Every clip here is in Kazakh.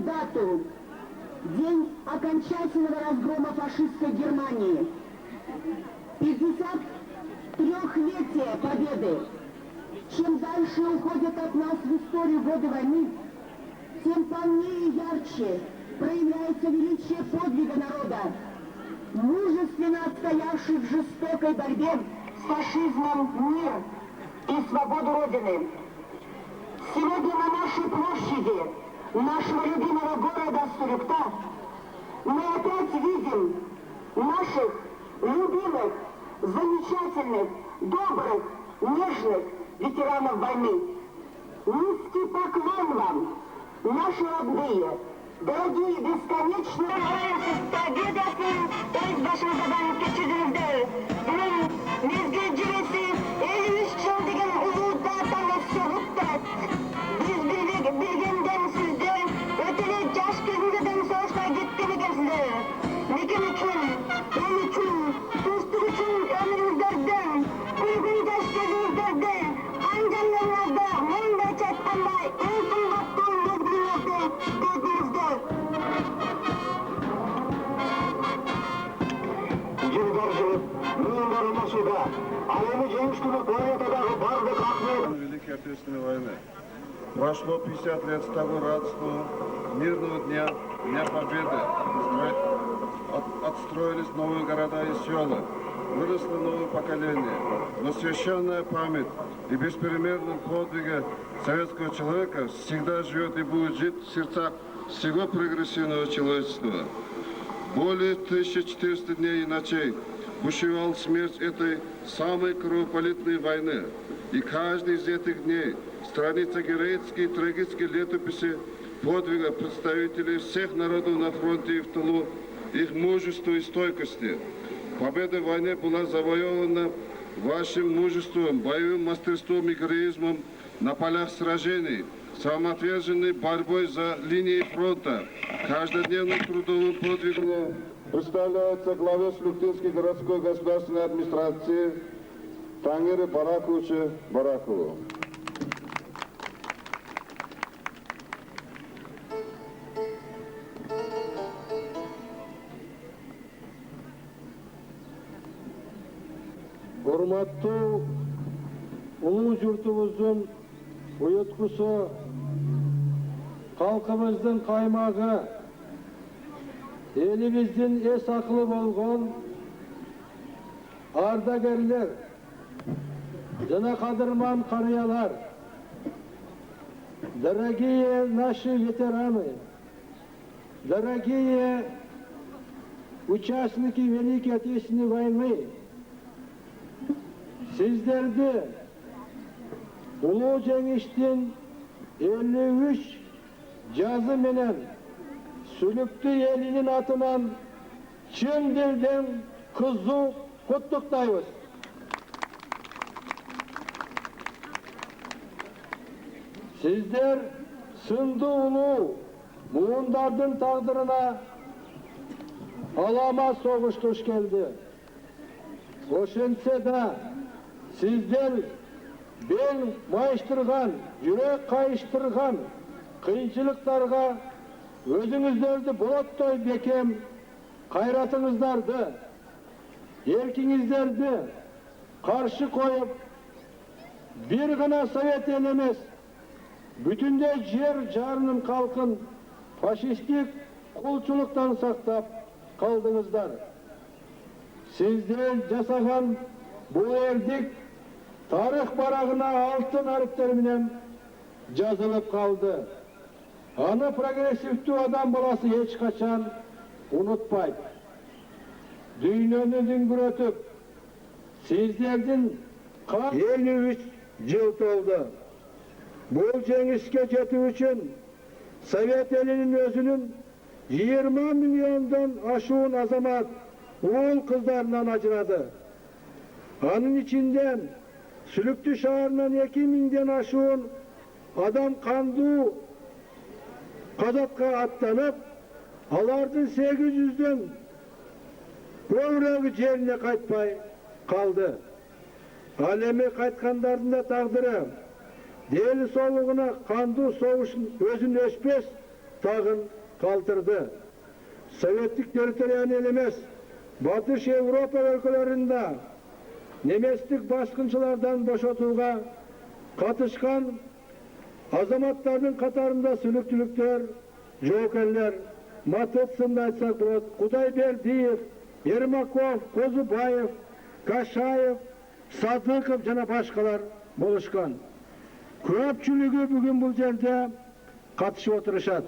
дату. День окончательного разгрома фашистской Германии. 53-летие Победы. Чем дальше уходят от нас в историю годы войны, тем полнее и ярче проявляется величие подвига народа, мужественно отстоявший в жестокой борьбе с фашизмом мир и свободу Родины. Сегодня на нашей площади нашего любимого города Сурюкта мы опять видим наших любимых, замечательных, добрых, нежных ветеранов войны. Низкий поклон вам, наши родные, дорогие, бесконечные. Великой Отечественной войны. Прошло 50 лет с того радостного мирного дня, Дня Победы. Отстроились новые города и села, выросло новое поколение. Но священная память и беспримерный подвиг советского человека всегда живет и будет жить в сердцах всего прогрессивного человечества. Более 1400 дней и ночей бушевал смерть этой самой кровопролитной войны. И каждый из этих дней страница героической и трагической летописи подвига представителей всех народов на фронте и в тылу, их мужества и стойкости. Победа в войне была завоевана вашим мужеством, боевым мастерством и героизмом на полях сражений, самоотверженной борьбой за линией фронта, каждодневным трудовым подвигом. Представляется главе Сурюктинской городской государственной администрации Тангиру Бараковичу Баракову. Урматтуу улуу журтубуздун уюткусу, калкыбыздын каймагы, элибиздин эс акылы болгон ардагерлер жана кадырман карыялар, дорогие наши ветераны, дорогие участники Великой Отечественной войны, сиздерди улуу жеңиштин 53 жазы менен Сүлүктү элинин атынан чын дилден кызуу куттуктайбыз. Сиздер сындуу улуу муундардын тагдырына алама согуштуш келди. Ошентсе да сиздер бел майыштырган, жүрөк кайыштырган кыйынчылыктарга өзүңүздөрдү болоттой бекем кайратыңыздарды, эркиңиздерди каршы коюп, бир гана совет эл эмес, бүтүндөй жер жарынын калкын фашисттик кулчулуктан сактап калдыңыздар. Сиздер жасаган бул эрдик тарых барагына алтын арыптар менен жазылып калды. Аны прогрессивдүү адам баласы эч качан унутпайт. Дүйнөнү дүңгүрөтүп, сиздердин 53 жыл толду. Бул жеңишке жетүү үчүн Совет элинин өзүнүн 20 миллиондон ашуун азамат уул кыздарынан ажырады. Анын ичинде Сүлүктү шаарынан 2000ден ашуун адам кандуу казакка аттанып, алардын 800дөн көбүрөөгү жерине кайтпай калды. Ал эми кайткандардын да тагдыры дели соолугуна кандуу согуштун өзүн өчпөс тагын kaldırdı. Sovetlik territoriyanı elemez, Batış Avrupa ülkelerinde nemeslik baskınçılardan boşotuğa katışkan azamatların katarında sülüktülükler, jokerler, Matetsinde aytsak болады, Kudayberdiyev, Ермаков, Козубаев, Кашаев, Садыков жана башкалар болушкан. Көпчүлүгү бүгүн бул жерде катышып отурушат.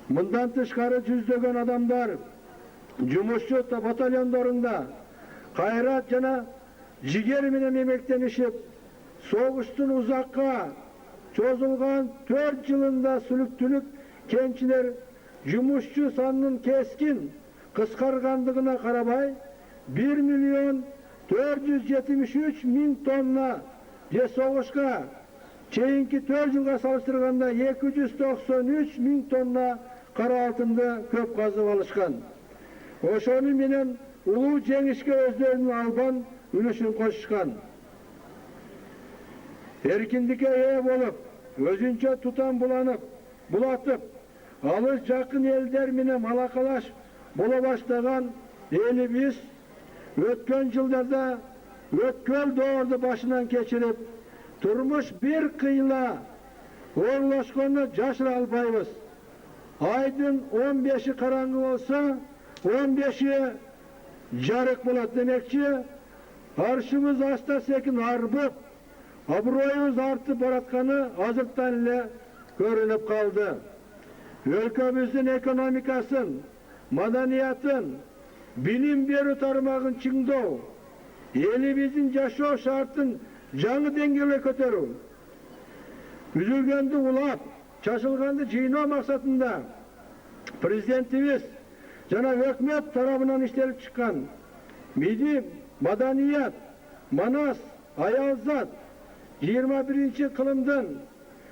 Мындан тышкары жүздөгөн адамдар жумушчу батальондорунда кайрат жана жигер менен эмектенишип, согуштун узакка чозулган 4 жылында сүлүктүүлүк кенчилер жумушчу санынын кескин кыскаргандыгына карабай 1.473.000 тонна же согушка чейинки 4 жылга салыштырганда 293.000 тонна кара алтынды көп казып алышкан. Ошону менен улуу жеңишке өздөрүнүн албан үлүшүн кошушкан. Эркиндикке ээ болуп, өзүнчө тутам булатып, алыс жакын элдер менен алакалаш бола баштаган элибиз өткөн жылдарда өткөл доорду башынан кечирип, турмуш бир кыйла оорлошконду жашыра албайбыз. Айдын 15-и караңгы болсо, 15-и жарык болот демекчи, аршыбыз аста секин арбып, аброюбуз артып баратканы азыртан эле көрүнүп калды. Өлкөбүздүн экономикасын, маданиятын, билим берүү тармагын чыңдоо, элибиздин жашоо шартын жаңы деңгээлге көтөрүү, үзүлгөндү улап, чачылганды жыйноо максатында президентибиз жана өкмөт тарабынан иштелип чыккан билим, маданият, манас, аялзат, 21-чи кылымдын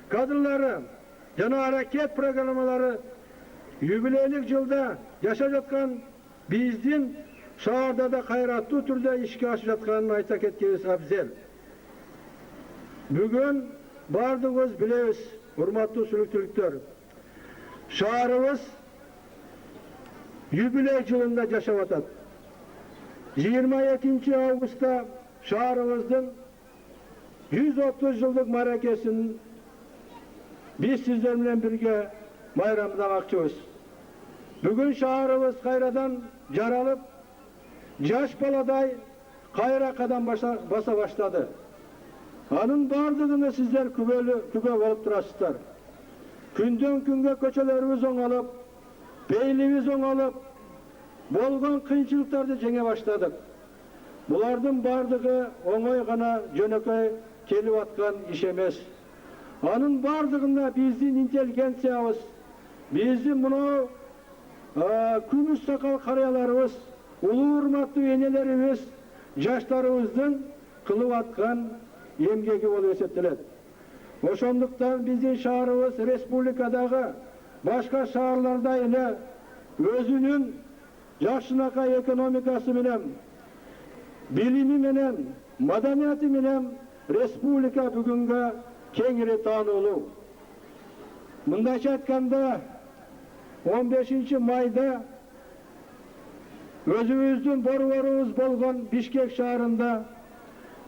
кадрлары жана аракет программалары юбилейлик жылда жашап жаткан биздин шаарда да кайраттуу түрдө ишке ашып жатканын айта кеткенибиз абзел. Бүгүн бардыгыбыз билебиз, урматтуу сүлүктүүлүктөр, шаарыбыз юбилей жылында жашап атат. 22 августта шаарыбыздын 130 жылдык маракесин биз сиздер менен бирге майрамдамакчыбыз. Бүгүн шаарыбыз кайрадан жаралып, жаш баладай кайра кадам баса баштады. Анын бардыгына сиздер күбө болуп турасыздар. Күндөн күнгө көчөлөрүбүз оңалып, бейлибиз оңалып, болгон кыйынчылыктарды жеңе баштадык. Булардын бардыгы оңой гана жөнөкөй келип аткан иш эмес. Анын бардыгында биздин интеллигенциябыз, биздин мына күмүш сакал карыяларыбыз, улуу урматтуу энелерибиз, жаштарыбыздын кылып аткан эмгеги болуп эсептелет. Ошондуктан биздин шаарыбыз республикадагы башка шаарлардай эле өзүнүн жакшынакай экономикасы менен, билими менен, маданияты менен республика бүгүнгө кеңири таануулуу. Мындайча айтканда 15 майда өзүбүздүн борборубуз болгон Бишкек шаарында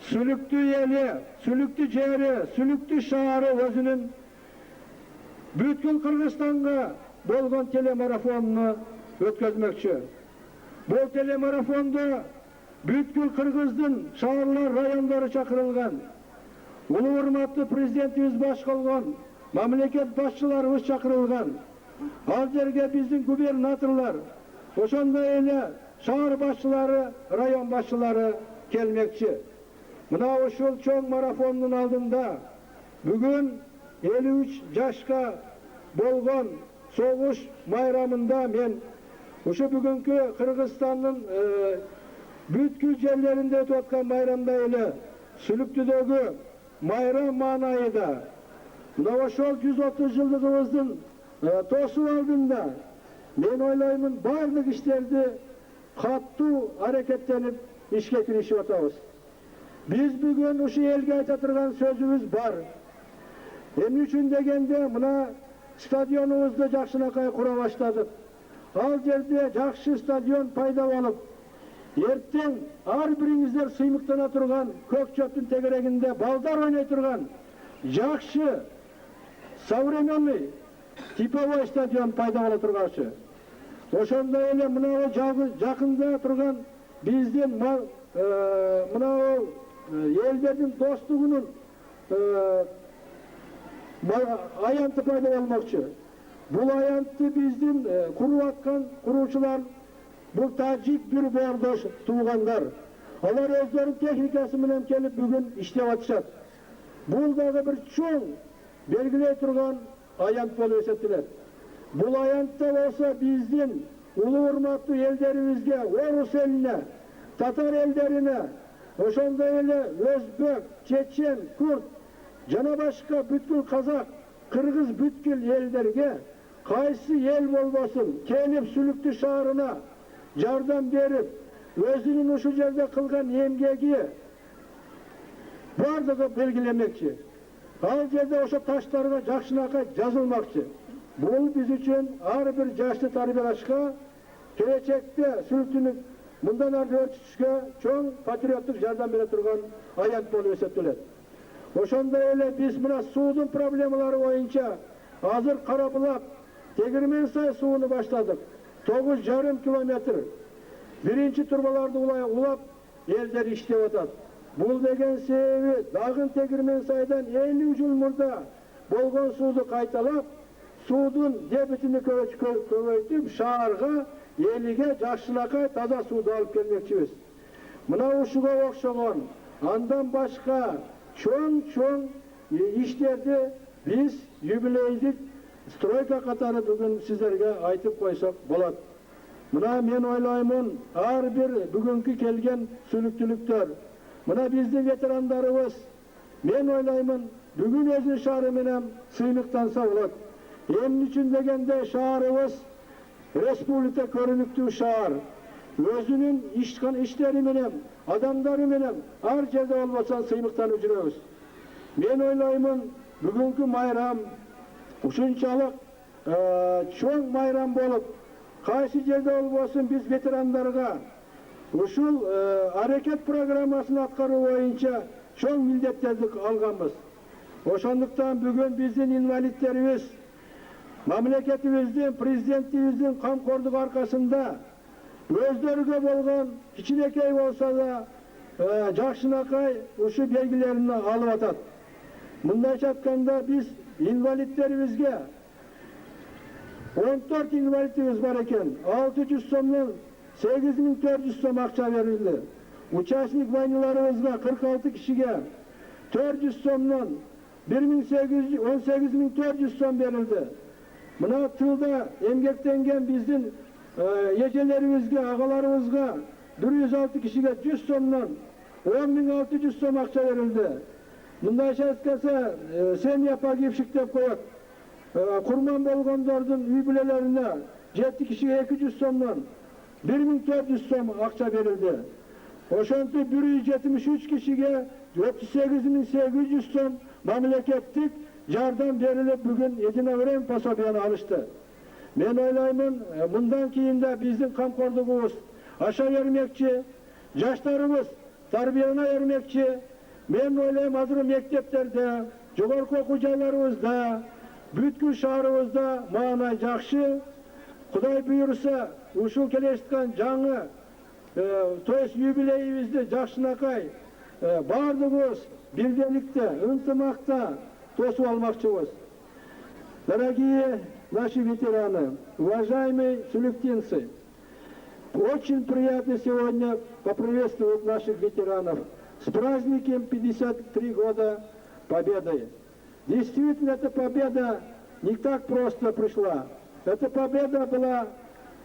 сүлүктүү эли, сүлүктүү жери, сүлүктүү шаары өзүнүн бүткүл Кыргызстанга болгон телемарафонуну өткөзмөкчү. Бул телемарафондо бүткүл Кыргыздын шаарлар, райондору чакырылган. Улуу урматтуу президентибиз баш болгон мамлекет башчыларыбыз чакырылган. Ал жерге биздин губернаторлор, ошондой эле шаар башчылары, район башчылары келмекчи. Мына ушул чоң марафондун алдында бүгүн 53 жашка болгон согуш майрамында мен ушу бүгүнкү Кыргызстандын бүткүл жерлеринде өтүп аткан майрамда эле Сүлүктүдөгү майрам маанайында мына ошол 130 жылдыгыбыздын тосуу алдында мен ойлоймун бардык иштерди каттуу аракеттенип ишке киришип атабыз. Биз бүгүн ушу элге айта турган сөзүбүз бар. Эмне үчүн дегенде мына stadionumuzda жакшынакай кура баштадык. Ал жерде жакшы стадион пайда болуп, эртең ар бириңиздер сыймыктана турган, көк чөптүн тегерегинде балдар ойной турган жакшы современный типовой стадион пайда боло тургачы. Ошондой эле мына жакында турган биздин мына элдердин достугунун аянты пайда болмокчу. Бул аянтты биздин куруп аткан куруучулар бул тажик бир боордош туугандар. Алар өздөрүнүн техникасы менен келип бүгүн иштеп атышат. Бул дагы бир чоң белгилей турган аянт болуп эсептелет. Бул аянтта болсо биздин улуу урматтуу элдерибизге, орус элине, татар элдерине, ошондой эле өзбек, чечен, курд жана башка бүткүл казак, кыргыз бүткүл элдерге кайсы эл болбосун келип Сүлүктү шаарына жардам берип, өзүнүн ушул жерде кылган эмгеги бардыгы белгилемекчи. Ал жерде ошо таштарга жакшынакай жазылмакчы. Бул биз үчүн ар бир жашты тарбиялашка, келечекте Сүлүктүнү мындан ары өрчүтүшкө чоң патриоттук жардам бере турган аянт болуп эсептелет. Ошондой эле биз мына суудун проблемалары боюнча азыр Карабулак, Тегирмен сай сууну баштадык. 9,5 километр. Биринчи турбаларды улап элдер иштеп атат. Бул деген себеби дагы Тегирмен сайдан 50 жыл мурда болгон сууду кайталап, суудун дебитини көбөйтүп, шаарга, элиге жакшынакай таза сууду алып келмекчибиз. Мына ушуга окшогон андан башка чоң иштерди биз юбилейдик стройка катары бүгүн сиздерге айтып койсок болот. Мына мен ойлоймун, ар бир бүгүнкү келген сүлүктүүлүктөр, мына биздин ветерандарыбыз, мен ойлоймун, бүгүн өзүнүн шаары менен сыймыктанса болот. Эмне үчүн дегенде шаарыбыз республика көрүнүктүү шаар. Өзүнүн иштери менен, адамдары менен ар жерде болбосо сыймыктанып жүрөбүз. Мен ойлоймун, бүгүнкү майрам ушунчалык чоң майрам болуп, кайсы жерде болбосун биз ветерандарга ушул аракет программасын аткаруу боюнча чоң милдеттерди алганбыз. Ошондуктан бүгүн биздин инвалидтерибиз мамлекетибиздин, президентибиздин камкордугу аркасында өздөрүгө болгон кичинекей болсо да жакшынакай ушу белгилерин алып атат. Мындайча айтканда биз инвалидтерибизге 14 инвалидибиз бар экен. 600 сомдон 8400 сом акча берилди. Участник войналарыбызга 46 кишиге 400 сомдон 18400 сом берилди. Мына тылда эмгектенген биздин эжелерибизге, агаларыбызга 106 кишиге 100 сомдон 10600 сом акча берилди. Мындайча айтканда, семья погибших деп коет. Курман болгондордун үй бүлөлөрүнө 7 кишиге 200 сомдон 1400 сом акча берилди. Ошентип 173 кишиге 38800 сом мамлекеттик жардам берилип, бүгүн единовременно пособияны алышты. Мен ойлоймун, мындан кийин да биздин камкордугубуз аша бермекчи, жаштарыбыз тарбияна бермекчи. Мен ойлойм, азыр мектептерде, жогорку окуу жайларыбызда, бүткүл шаарыбызда маанай жакшы. Кудай буйруса, ушул келе жаткан жаңы юбилейибизди жакшынакай бардыгыбыз бирденикте, ынтымакта тосуп алмакчыбыз. Дорогие наши ветераны, уважаемые сүлүктинцы, очень приятно сегодня поприветствовать наших ветеранов с праздником 53 года Победы. Действительно, эта победа не так просто пришла. Эта победа была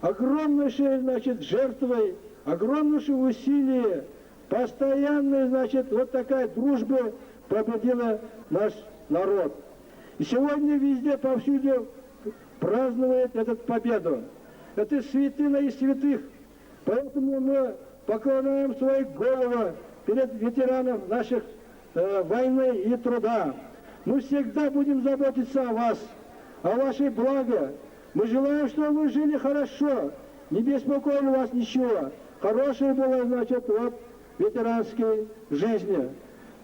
огромнейшей, жертвой, огромнейшее усилие, постоянной, вот такая дружба победила наш народ. И сегодня везде, повсюду празднует эту победу. Это святыня из святых. Поэтому мы поклоняем свои головы перед ветераном наших войны и труда. Мы всегда будем заботиться о вас, о вашей благе. Мы желаем, чтобы вы жили хорошо, не беспокоили вас ничего. Хорошее было, значит, вот ветеранской жизни.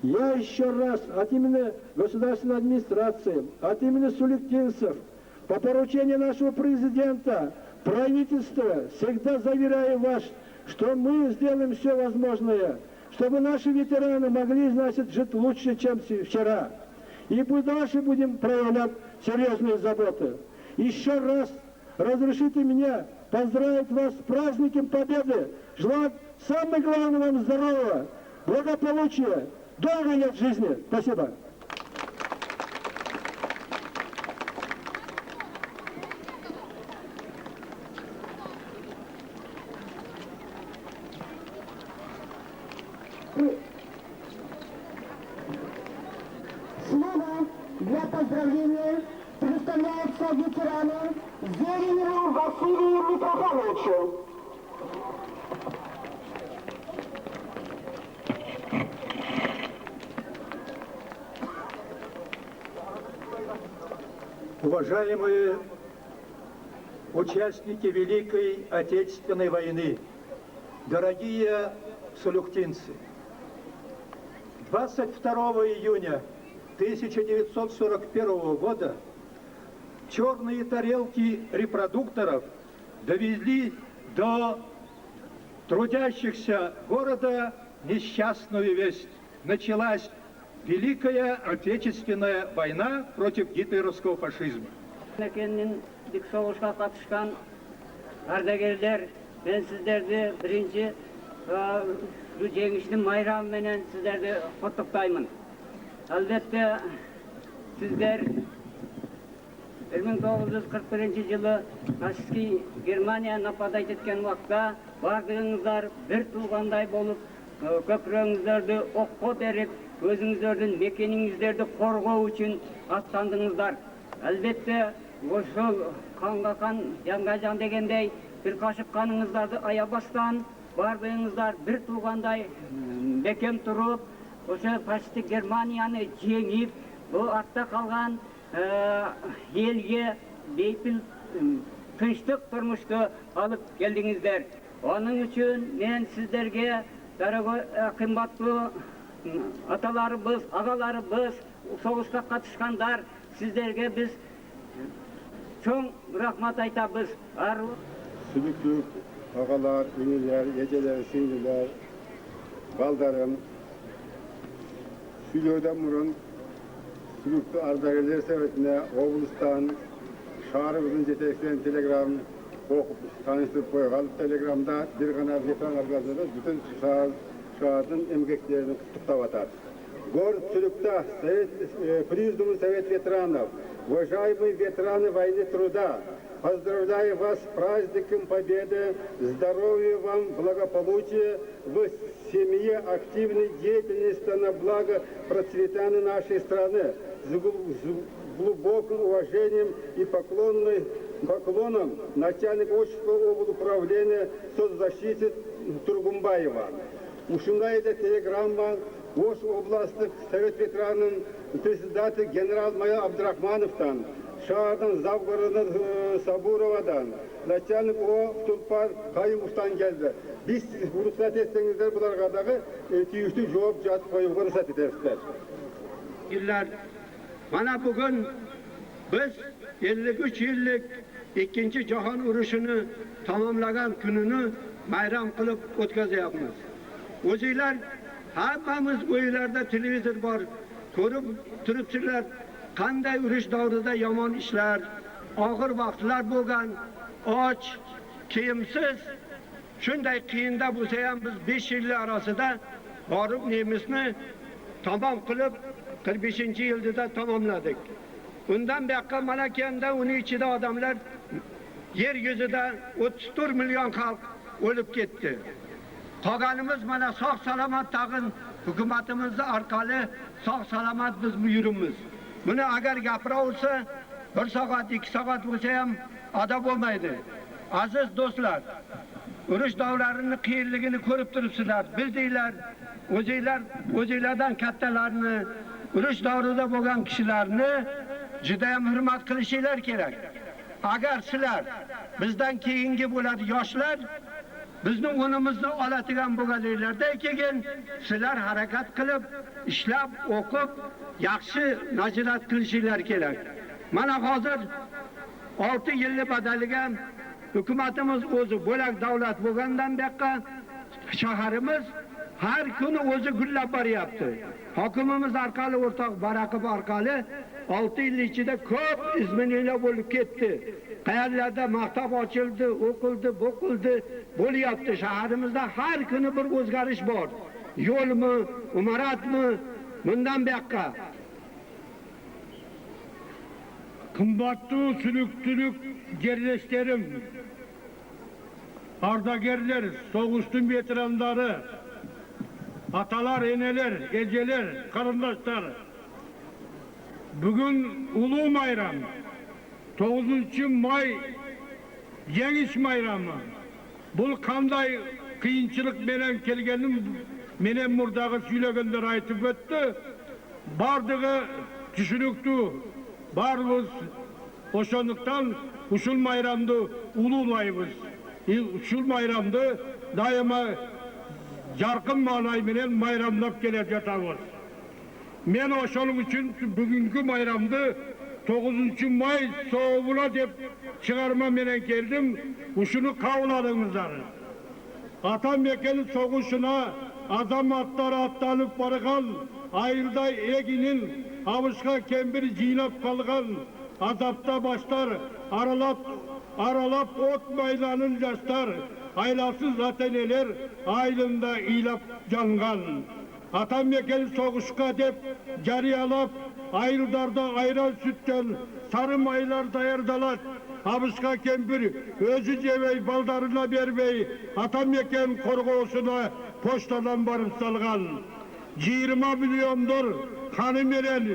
Я еще раз от имени государственной администрации, от имени суликтинцев, по поручению нашего президента, правительства, всегда заверяю вас, что мы сделаем все возможное, чтобы наши ветераны могли, значит, жить лучше, чем вчера. И дальше будем проявлять серьезные заботы. Еще раз разрешите мне поздравить вас с праздником Победы, желать самое главное вам здоровья, благополучия, долгой лет жизни. Спасибо. Слово для поздравления представляется ветерану Зереневу Василию Митрофановичу. Уважаемые участники Великой Отечественной войны, дорогие сулюхтинцы, 22 июня 1941 года черные тарелки репродукторов довели до трудящихся города несчастную весть. Началась Великая Отечественная война против гитлеровского фашизма. Dik soğuşa katışkan ardagirler, ben sizlerdi birinci bu jеңиштин майрамы менен sizlerdi qutlukdayman. Albatta sizler 1941-жылы фашистский Германия нападать etken вакытта бардыгыңыздар бир туугандай болуп, көкүрөңүздөрдү окко берип, өзүңүздөрдүн мекениңиздерди коргоо үчүн аттандыңыздар. Albatta ошол канга кан, жанга жан дегендей, бир кашык каныңыздарды аябастан, бардыгыңыздар бир туугандай бекем туруп, ошо фашисттик Германияны жеңип, бул артта калган элге бейпил тынчтык турмушту алып келдиңиздер. Onun үчүн мен сиздерге, дорогой кымбаттуу аталарыбыз, агаларыбыз, согушка катышкандар, сиздерге биз чоң рахмат айтабыз. Sülüklük, ağalar, ünlüler, geceler, sinirler, baldarım, Sülü'den murun, Sülüklü Ardagiler Seveti'ne, Oğulistan, şaharımızın yetekleyen telegram okup tanıştırıp koyalım. Telegramda bir gana veteran arkadaşlarımız bütün şahadın emeklerini kutluktap atar. Город Сулюкта, Президиум Совет ветеранов, уважаемые ветераны войны труда, поздравляю вас с праздником Победы, здоровья вам, благополучия, в семье активной деятельности на благо процветания нашей страны, с глубоким уважением и поклоном начальник Очского облуправления соцзащиты Тургумбаева. Ушундайда телеграмма Ош областық Совет ветеранының председаты генерал-майор Абдрахмановтан, шаһардың Завгородын Сабуровадан, начальник О. Тулпар Кайымовтан келді. Біз рұқсат етсеңіздер бұларға дағы түйісті жауап жазып қоюға рұқсат етесіздер. Mana bugün biz 53 yıllık 2. Jahon urushini tamamlagan kunini bayram qilib o'tkazayapmiz. O'zinglar hammamiz uylarda televizor bor, ko'rib turibsizlar, qanday urush davrida yomon ishlar, og'ir vaqtlar bo'lgan, och, kiyimsiz, shunday qiyinda bo'lsa ham biz 5 yillar orasida borib nemisni tamom qilib 45-yilda tamomladik. Undan buyoqqa mana kenda uning ichida odamlar yer yuzida 34 million xalq o'lib ketdi. Qolganimiz mana sog' salomat tag'in hukumatimiz orqali sog' salomat biz yuribmiz. Buni agar gapira olsa 1 soat, 2 soat bo'lsa ham ado bo'lmaydi. Aziz do'stlar, urush davlarini qiyinligini ko'rib turibsizlar. Bildinglar, o'zinglardan kattalarni, urush davrida bo'lgan kishilarni judayam hurmat qilishinglar kerak. Agar sizlar bizdan keyingi bo'ladi yoshlar bizni o'rnimizni oladigan bo'lganlardan keyin sizlar harakat qilib, ishlab, o'qib, yaxshi nazorat qilishinglar kerak. Mana hozir 6 yillik badaliga hukumatimiz o'zi bo'lak davlat bo'lgandan buyoqqa shaharimiz har kuni o'zi gullab boryapti. Hokimimiz orqali, o'rtoq Baraqov orqali 6 yil ichida ko'p izminlar bo'lib ketdi. Qayerlarda maktab ochildi, o'qildi, bo'qildi, bo'lyapti. Shaharimizda har kuni bir o'zgarish bor. Yo'lmi, umaratmi, bundan buyoqqa. Qimmatli sülüktülük gerleşlerim, ardagerler, soğuştun veteranları, atalar, eneler, eceler, karındaşlar. Bugün Ulu Bayram, 9. May, Yengiş Bayramı. Bu kanday kıyınçılık menen kelgenim, menen murdağı söylegenler aytıp öttü. Bardığı düşünüktü. Barımız oşanlıktan uşul bayramdı ululayımız. Uşul bayramdı daima jarkın manay menen bayramlap gelir yatağımız. Men oşanlık için bugünkü bayramdı 9. May soğuğuna dep çıkarma menen geldim. Uşunu kavladığımızlar. Atam mekenin soğuşuna azamatlar atlanıp barıkan ayılday eginin Avışka kembir jinap kalgan, azapta başlar, aralap ot maylanın yaşlar, aylasız ateneler, aylında ilap cangan. Atam mekel soğuşka dep, cariyalap, ayıldarda ayran sütten, sarı maylar dayardalat, Avışka kembir, özü cevey baldarına berbey, atam mekel korgosuna poştadan barıp salgan. 20 milyondur, hanım eren,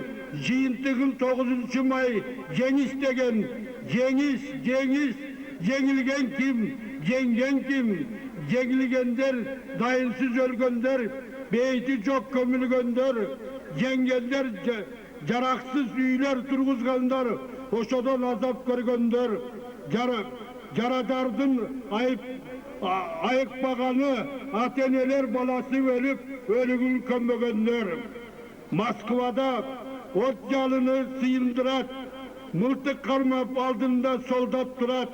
jiyintigin 9. May, Cengiz degen, Cengiz, jengilgen kim, jengen kim, jengilgenler, dayınsız ölgönler, beyti çok kömülgönler, jengenler, jaraksız üyler turguzganlar, oşadan azap görgönler, jaradardın ayık baganı, ateneler balası ölüp, ölügün kömögönler. Moskva'da ot yalını sıyındırat, mıltık karmap aldığında soldat durat.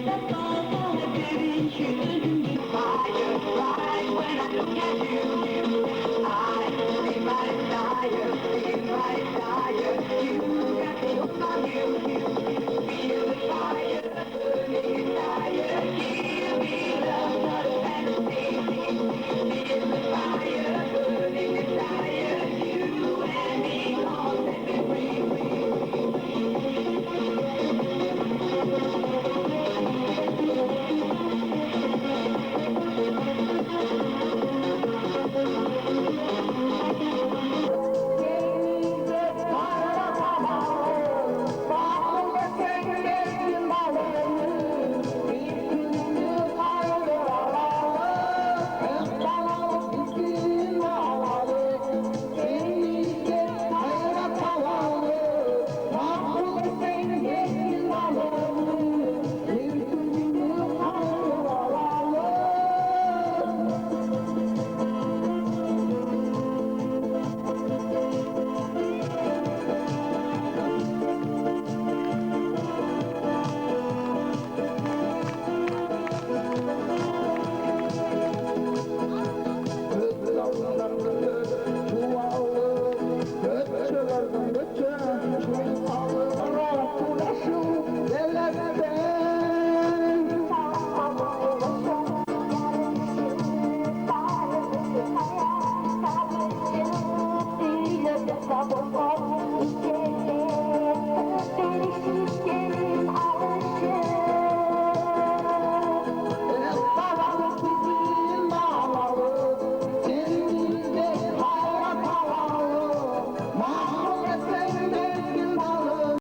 Thank you.